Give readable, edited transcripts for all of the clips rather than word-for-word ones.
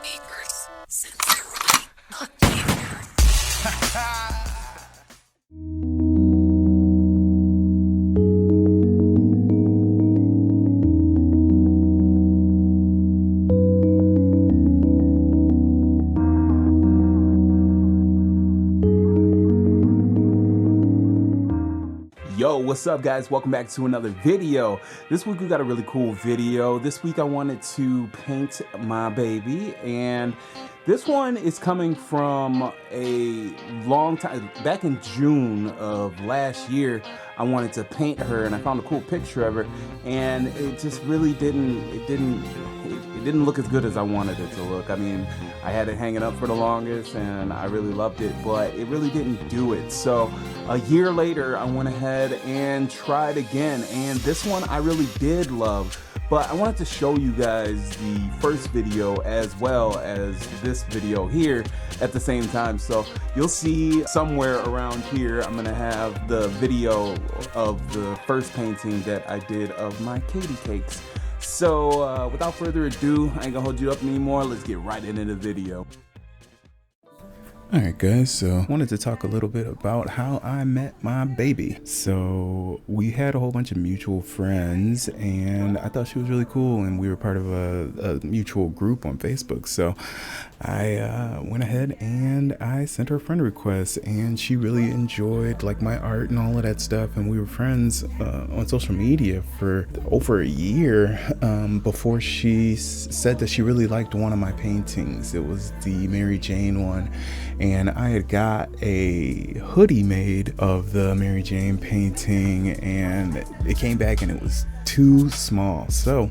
speakers, since they're right, not speakers. Yo, what's up guys? Welcome back to another video. This week we got a really cool video. This week I wanted to paint my baby, and this one is coming from a long time back in June of last year. I wanted to paint her and I found a cool picture of her, and it just really didn't look as good as I wanted it to look. I mean, I had it hanging up for the longest and I really loved it, but it really didn't do it. So a year later, I went ahead and tried again, and this one I really did love. But I wanted to show you guys the first video as well as this video here at the same time. So you'll see somewhere around here, I'm gonna have the video of the first painting that I did of my Katie cakes. So without further ado, I ain't gonna hold you up anymore. Let's get right into the video. Alright guys, so I wanted to talk a little bit about how I met my baby. So we had a whole bunch of mutual friends and I thought she was really cool, and we were part of a mutual group on Facebook. So I went ahead and I sent her a friend request, and she really enjoyed like my art and all of that stuff, and we were friends on social media for over a year before she said that she really liked one of my paintings. It was the Mary Jane one, and I had got a hoodie made of the Mary Jane painting, and it came back and it was too small. So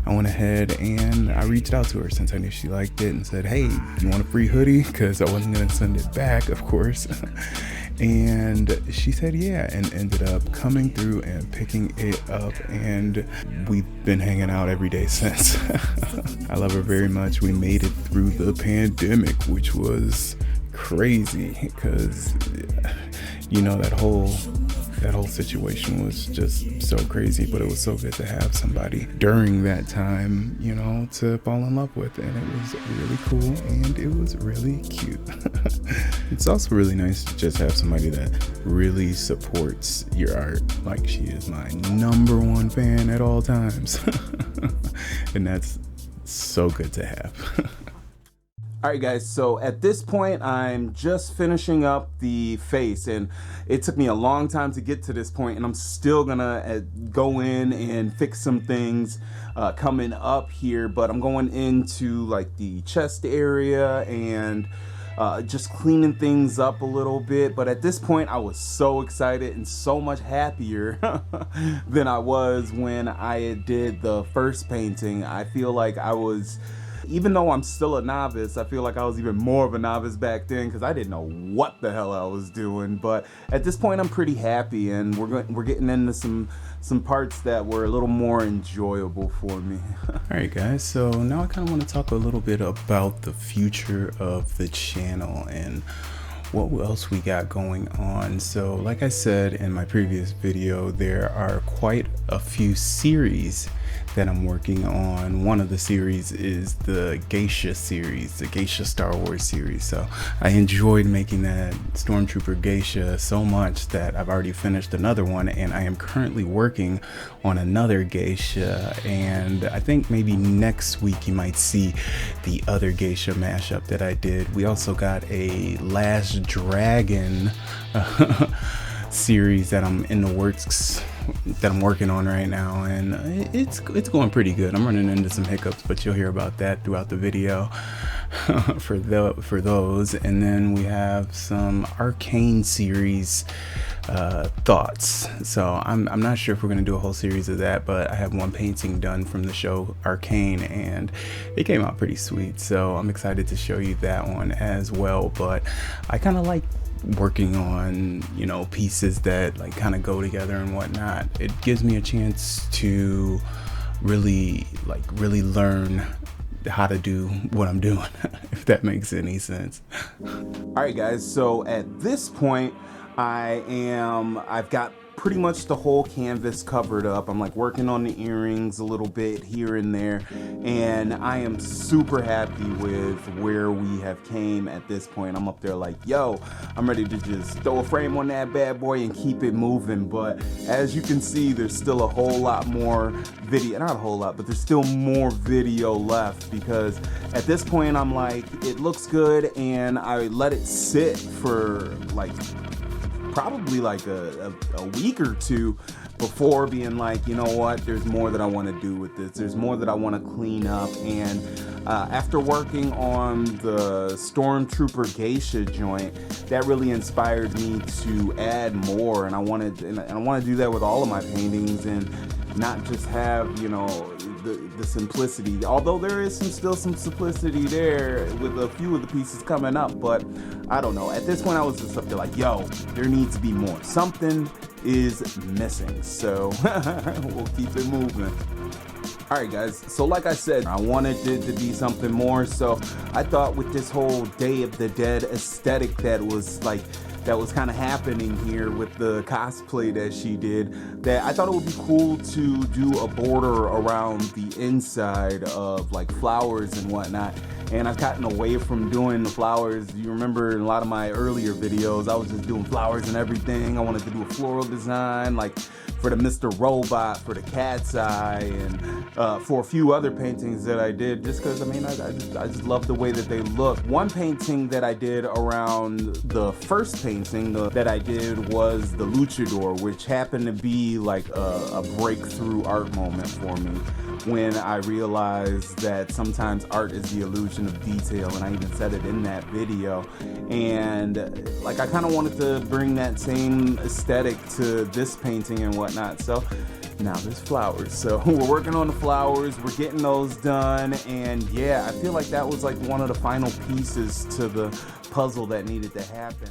I went ahead and I reached out to her since I knew she liked it and said, hey, you want a free hoodie? Because I wasn't going to send it back, of course. And she said yeah, and ended up coming through and picking it up, and we've been hanging out every day since. I love her very much. We made it through the pandemic, which was crazy because, you know, that whole situation was just so crazy, but it was so good to have somebody during that time, you know, to fall in love with, and it was really cool and it was really cute. It's also really nice to just have somebody that really supports your art. Like, she is my #1 fan at all times. And that's so good to have. Alright guys, so at this point I'm just finishing up the face, and it took me a long time to get to this point, and I'm still gonna go in and fix some things coming up here, but I'm going into like the chest area and just cleaning things up a little bit. But at this point I was so excited and so much happier than I was when I did the first painting. I feel like I was, even though I'm still a novice, I feel like I was even more of a novice back then because I didn't know what the hell I was doing. But at this point I'm pretty happy, and we're getting into some parts that were a little more enjoyable for me. Alright guys, so now I kind of want to talk a little bit about the future of the channel and what else we got going on. So like I said in my previous video, there are quite a few series that I'm working on. One of the series is the Geisha series, the Geisha Star Wars series. So I enjoyed making that Stormtrooper Geisha so much that I've already finished another one, and I am currently working on another Geisha, and I think maybe next week you might see the other Geisha mashup that I did. We also got a Last Dragon series that I'm in the works, that I'm working on right now, and it's going pretty good. I'm running into some hiccups, but you'll hear about that throughout the video for those. And then we have some Arcane series thoughts. So I'm not sure if we're gonna do a whole series of that, but I have one painting done from the show Arcane, and it came out pretty sweet, so I'm excited to show you that one as well. But I kind of like working on, you know, pieces that like kind of go together and whatnot. It gives me a chance to really learn how to do what I'm doing, if that makes any sense. All right guys, so at this point I've got pretty much the whole canvas covered up. I'm like working on the earrings a little bit here and there, and I am super happy with where we have came at this point. I'm up there like, yo, I'm ready to just throw a frame on that bad boy and keep it moving. But as you can see, there's still a whole lot more video, not a whole lot, but there's still more video left, because at this point I'm like, it looks good, and I let it sit for like probably like a week or two before being like, you know what, there's more that I want to do with this. There's more that I want to clean up. And after working on the Stormtrooper Geisha joint, that really inspired me to add more. And I want to do that with all of my paintings, and not just have, you know, the simplicity, although there is still some simplicity there with a few of the pieces coming up. But I don't know, at this point I was just up there like, yo, there needs to be more. Something is missing, so we'll keep it moving. Alright guys, so like I said, I wanted it to be something more, so I thought with this whole Day of the Dead aesthetic that was kind of happening here with the cosplay that she did, that I thought it would be cool to do a border around the inside of like flowers and whatnot. And I've gotten away from doing the flowers. You remember in a lot of my earlier videos, I was just doing flowers and everything. I wanted to do a floral design, like for the Mr. Robot, for the cat's eye, and for a few other paintings that I did, just because, I mean, I just love the way that they look. One painting that I did around the first painting that I did was the Luchador, which happened to be like a breakthrough art moment for me, when I realized that sometimes art is the illusion of detail, and I even said it in that video. And like, I kind of wanted to bring that same aesthetic to this painting and whatnot. So now there's flowers, so we're working on the flowers, we're getting those done, and yeah, I feel like that was like one of the final pieces to the puzzle that needed to happen.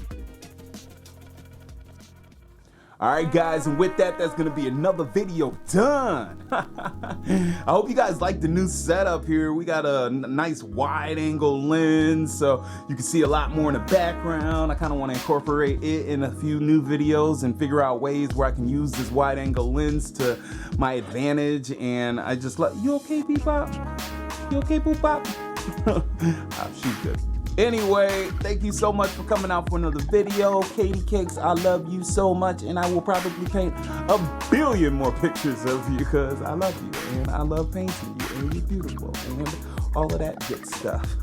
Alright guys, and with that, that's going to be another video done. I hope you guys like the new setup here. We got a nice wide angle lens, so you can see a lot more in the background. I kind of want to incorporate it in a few new videos and figure out ways where I can use this wide angle lens to my advantage. And I just let, you okay, Bebop? You okay, Boop-Bop? She's good. Anyway, thank you so much for coming out for another video. Katie Cakes, I love you so much, and I will probably paint a billion more pictures of you, because I love you, and I love painting you, and you're beautiful, and all of that good stuff.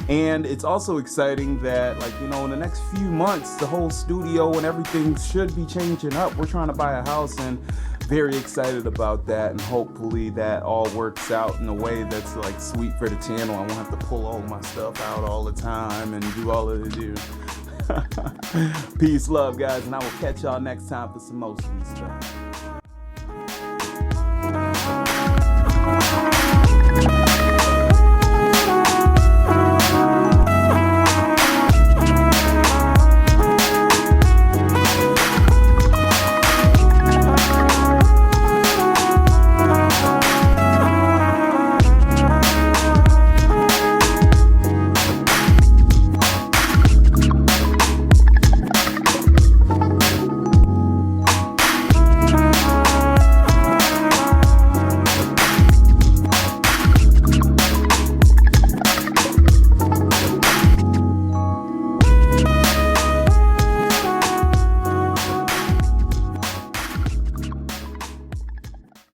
And it's also exciting that, like, you know, in the next few months, the whole studio and everything should be changing up. We're trying to buy a house, and very excited about that, and hopefully that all works out in a way that's like sweet for the channel. I won't have to pull all my stuff out all the time and do all of the Peace, love, guys, and I will catch y'all next time for some more sweet stuff.